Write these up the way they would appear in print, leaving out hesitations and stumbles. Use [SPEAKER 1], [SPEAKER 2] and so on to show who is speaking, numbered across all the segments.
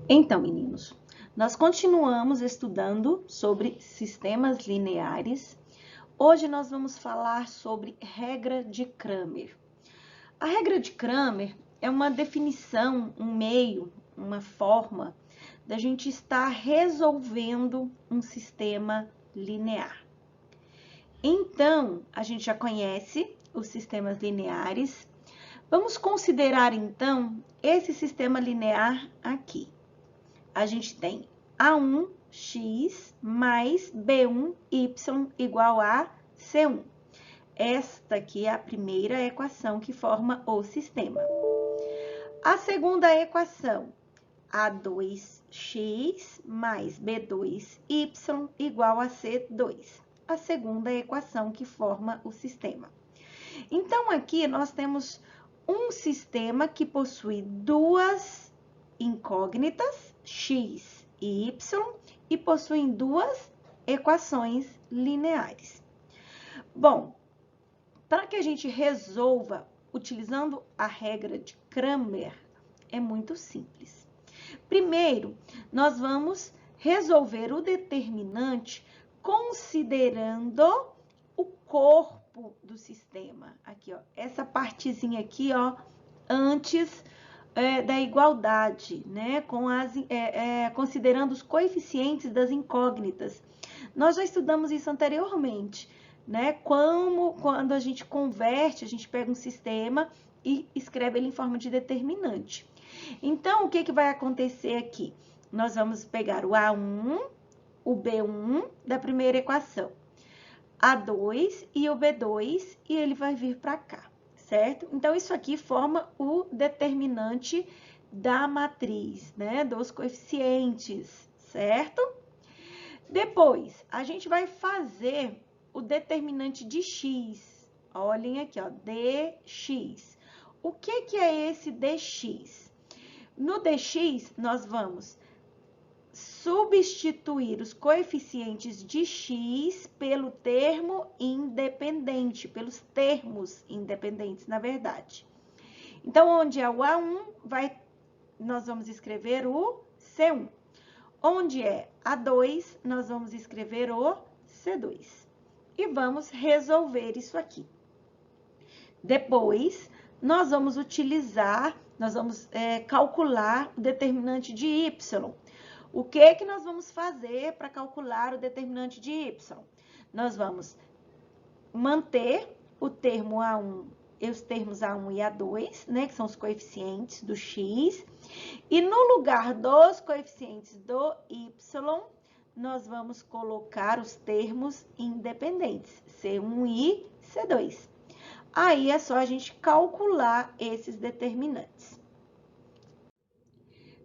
[SPEAKER 1] Então, meninos, nós continuamos estudando sobre sistemas lineares. Hoje nós vamos falar sobre regra de Cramer. A regra de Cramer é uma definição, um meio, uma forma da gente estar resolvendo um sistema linear. Então, a gente já conhece os sistemas lineares. Vamos considerar, então, esse sistema linear aqui. A gente tem A1x mais B1y igual a C1. Esta aqui é a primeira equação que forma o sistema. A segunda equação, A2x mais B2y igual a C2. A segunda equação que forma o sistema. Então, aqui nós temos um sistema que possui duas incógnitas, x e y, e possuem duas equações lineares. Bom, para que a gente resolva utilizando a regra de Cramer, é muito simples. Primeiro, nós vamos resolver o determinante considerando o corpo do sistema. Aqui, ó, essa partezinha aqui, ó, antes da igualdade, né? Considerando os coeficientes das incógnitas. Nós já estudamos isso anteriormente, né? Quando a gente converte, a gente pega um sistema e escreve ele em forma de determinante. Então, o que vai acontecer aqui? Nós vamos pegar o A1, o B1 da primeira equação, A2 e o B2, e ele vai vir para cá, certo? Então, isso aqui forma o determinante da matriz, né? Dos coeficientes, certo? Depois, a gente vai fazer o determinante de x. Olhem aqui, ó, dx. O que é esse dx? No dx, nós vamos substituir os coeficientes de x pelo termo independente, pelos termos independentes, na verdade. Então, onde é o A1, nós vamos escrever o C1. Onde é A2, nós vamos escrever o C2. E vamos resolver isso aqui. Depois, nós vamos calcular o determinante de y. O que nós vamos fazer para calcular o determinante de y? Nós vamos manter o termo A1, os termos A1 e A2, né, que são os coeficientes do x, e no lugar dos coeficientes do y, nós vamos colocar os termos independentes, C1 e C2. Aí é só a gente calcular esses determinantes.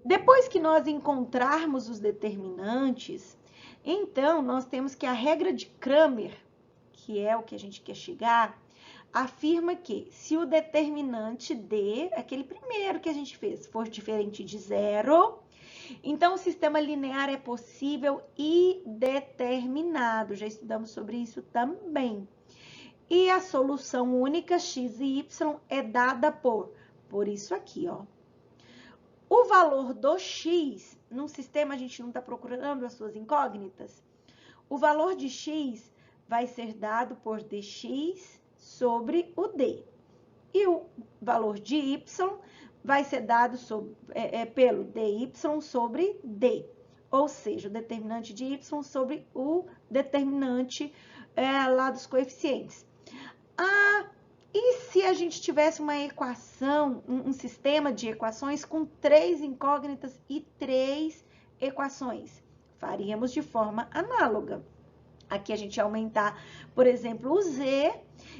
[SPEAKER 1] Depois que nós encontrarmos os determinantes, então nós temos que a regra de Cramer, que é o que a gente quer chegar, afirma que se o determinante D, aquele primeiro que a gente fez, for diferente de zero, então o sistema linear é possível e determinado. Já estudamos sobre isso também. E a solução única x e y é dada por isso aqui, ó. O valor do x, num sistema a gente não está procurando as suas incógnitas, o valor de x vai ser dado por dx sobre o d. E o valor de y vai ser dado pelo dy sobre d. Ou seja, o determinante de y sobre o determinante lá dos coeficientes. E se a gente tivesse uma equação, um sistema de equações com 3 incógnitas e 3 equações? Faríamos de forma análoga. Aqui a gente ia aumentar, por exemplo, o z,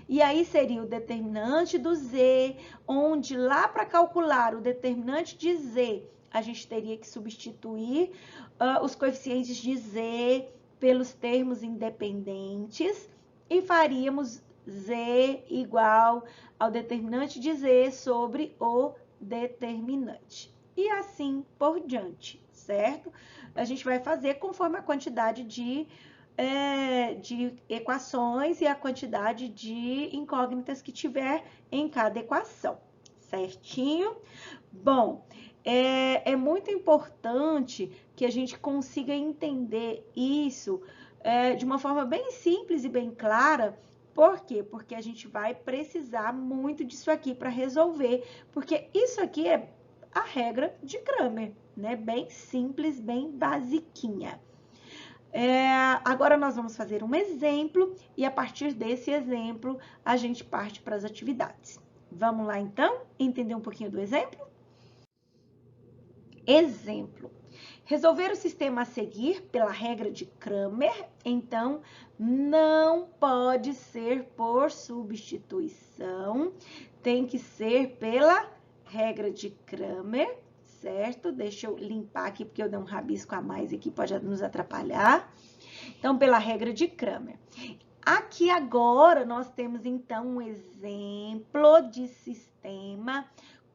[SPEAKER 1] e aí seria o determinante do z, onde lá para calcular o determinante de z, a gente teria que substituir os coeficientes de z pelos termos independentes, e faríamos z igual ao determinante de z sobre o determinante. E assim por diante, certo? A gente vai fazer conforme a quantidade de equações e a quantidade de incógnitas que tiver em cada equação, certinho? Bom, é muito importante que a gente consiga entender isso de uma forma bem simples e bem clara. Por quê? Porque a gente vai precisar muito disso aqui para resolver, porque isso aqui é a regra de Cramer, né? Bem simples, bem basiquinha. Agora nós vamos fazer um exemplo e a partir desse exemplo a gente parte para as atividades. Vamos lá então entender um pouquinho do exemplo? Exemplo. Resolver o sistema a seguir pela regra de Cramer, então não pode ser por substituição, tem que ser pela regra de Cramer, certo? Deixa eu limpar aqui porque eu dei um rabisco a mais aqui, pode nos atrapalhar. Então, pela regra de Cramer. Aqui agora nós temos então um exemplo de sistema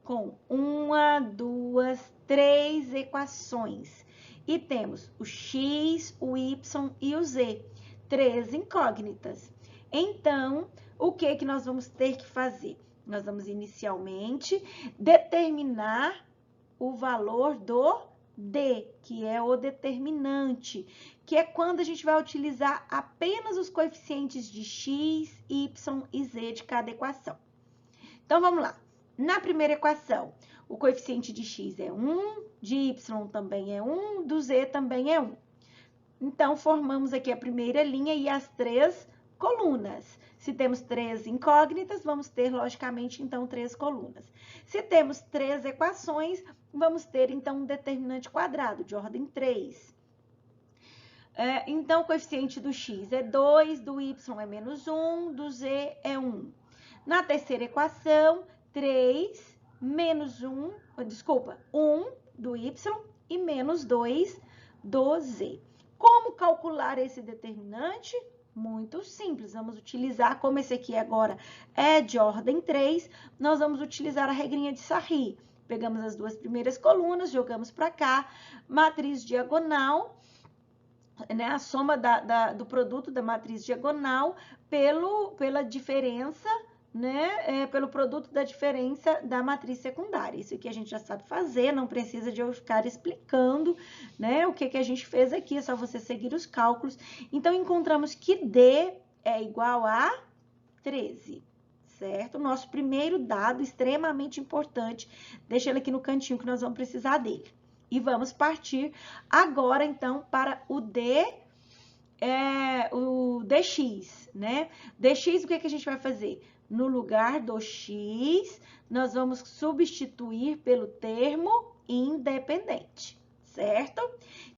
[SPEAKER 1] com 1, 2, 3 equações. E temos o x, o y e o z, 3 incógnitas. Então, o que nós vamos ter que fazer? Nós vamos inicialmente determinar o valor do D, que é o determinante, que é quando a gente vai utilizar apenas os coeficientes de x, y e z de cada equação. Então, vamos lá. Na primeira equação, o coeficiente de x é 1, de y também é 1, do z também é 1. Então, formamos aqui a primeira linha e as 3 colunas. Se temos 3 incógnitas, vamos ter, logicamente, então, 3 colunas. Se temos 3 equações, vamos ter, então, um determinante quadrado de ordem 3. Então, o coeficiente do x é 2, do y é menos 1, do z é 1. Na terceira equação, 3 menos 1 do y e menos 2 do z. Como calcular esse determinante? Muito simples, vamos utilizar, como esse aqui agora é de ordem 3, nós vamos utilizar a regrinha de Sarri. Pegamos as duas primeiras colunas, jogamos para cá, matriz diagonal, né, a soma do produto da matriz diagonal pela diferença, né, pelo produto da diferença da matriz secundária. Isso aqui a gente já sabe fazer, não precisa de eu ficar explicando, né, o que a gente fez aqui, é só você seguir os cálculos. Então, encontramos que D é igual a 13, certo? Nosso primeiro dado, extremamente importante, deixa ele aqui no cantinho que nós vamos precisar dele. E vamos partir agora, então, para o dx, né? Dx, o que a gente vai fazer? No lugar do x, nós vamos substituir pelo termo independente, certo?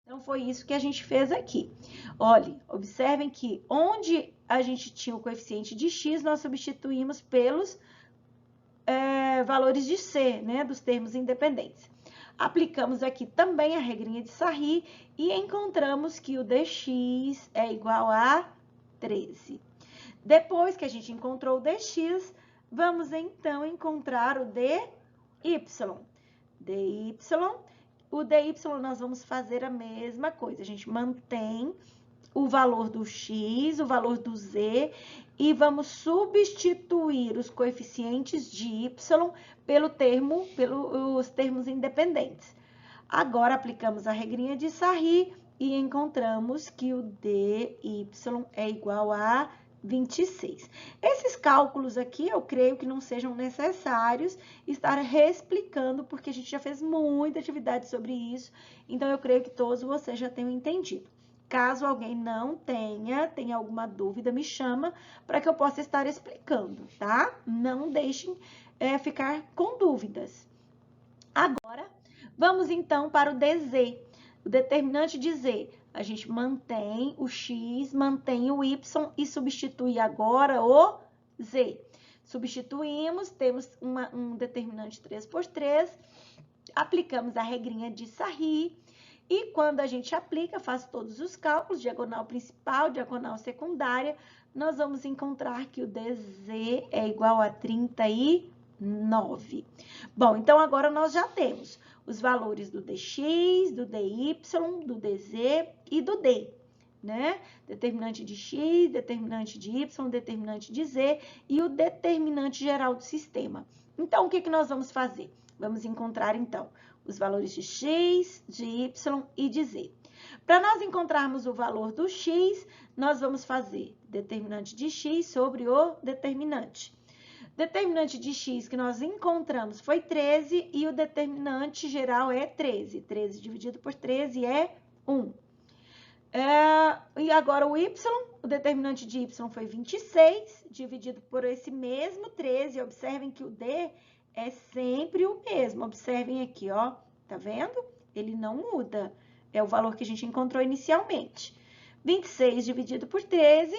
[SPEAKER 1] Então, foi isso que a gente fez aqui. Olha, observem que onde a gente tinha o coeficiente de x, nós substituímos pelos valores de c, né? Dos termos independentes. Aplicamos aqui também a regrinha de Sarri e encontramos que o dx é igual a 13. Depois que a gente encontrou o dx, vamos então encontrar o dy. O dy nós vamos fazer a mesma coisa. A gente mantém o valor do x, o valor do z e vamos substituir os coeficientes de y pelos termos independentes. Agora aplicamos a regrinha de Sarri e encontramos que o dy é igual a 26. Esses cálculos aqui, eu creio que não sejam necessários estar reexplicando, porque a gente já fez muita atividade sobre isso, então eu creio que todos vocês já tenham entendido. Caso alguém não tenha alguma dúvida, me chama para que eu possa estar explicando, tá? Não deixem ficar com dúvidas. Agora, vamos então para o dz. O determinante de z, a gente mantém o x, mantém o y e substitui agora o z. Substituímos, temos um determinante 3 por 3, aplicamos a regrinha de Sarri, e quando a gente aplica, faz todos os cálculos, diagonal principal, diagonal secundária, nós vamos encontrar que o dz é igual a 39. Bom, então agora nós já temos os valores do dx, do dy, do dz e do d, né? Determinante de x, determinante de y, determinante de z e o determinante geral do sistema. Então, o que nós vamos fazer? Vamos encontrar, então, os valores de x, de y e de z. Para nós encontrarmos o valor do x, nós vamos fazer determinante de x sobre o determinante. Determinante de x que nós encontramos foi 13 e o determinante geral é 13. 13 dividido por 13 é 1. E agora o y, o determinante de y foi 26, dividido por esse mesmo 13. Observem que o d é sempre o mesmo. Observem aqui, ó. Tá vendo? Ele não muda. É o valor que a gente encontrou inicialmente. 26 dividido por 13,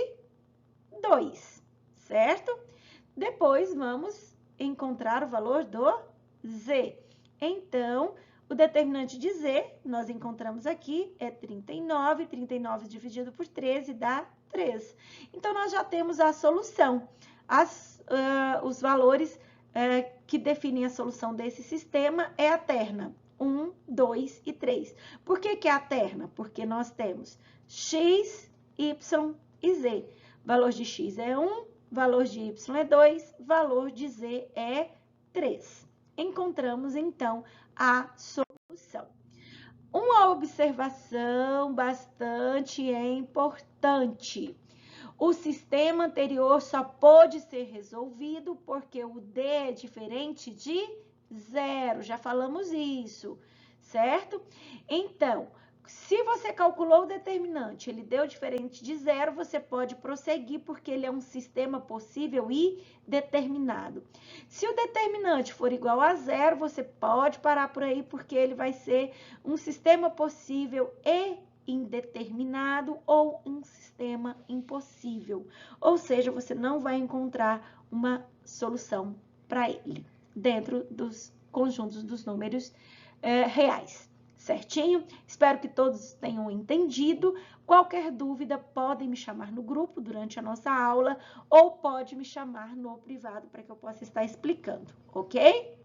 [SPEAKER 1] 2, certo? Depois, vamos encontrar o valor do z. Então, o determinante de z, nós encontramos aqui, é 39. 39 dividido por 13 dá 3. Então, nós já temos a solução. Os valores que definem a solução desse sistema é a terna. 1, 2 e 3. Por que que é a terna? Porque nós temos x, y e z. Valor de x é 1, valor de y é 2, valor de z é 3. Encontramos, então, a solução. Uma observação bastante importante. O sistema anterior só pode ser resolvido porque o d é diferente de 0. Já falamos isso, certo? Então, se você calculou o determinante, ele deu diferente de 0, você pode prosseguir porque ele é um sistema possível e determinado. Se o determinante for igual a 0, você pode parar por aí porque ele vai ser um sistema possível e indeterminado ou um sistema impossível. Ou seja, você não vai encontrar uma solução para ele dentro dos conjuntos dos números reais. Certinho? Espero que todos tenham entendido. Qualquer dúvida, podem me chamar no grupo durante a nossa aula ou pode me chamar no privado para que eu possa estar explicando, ok?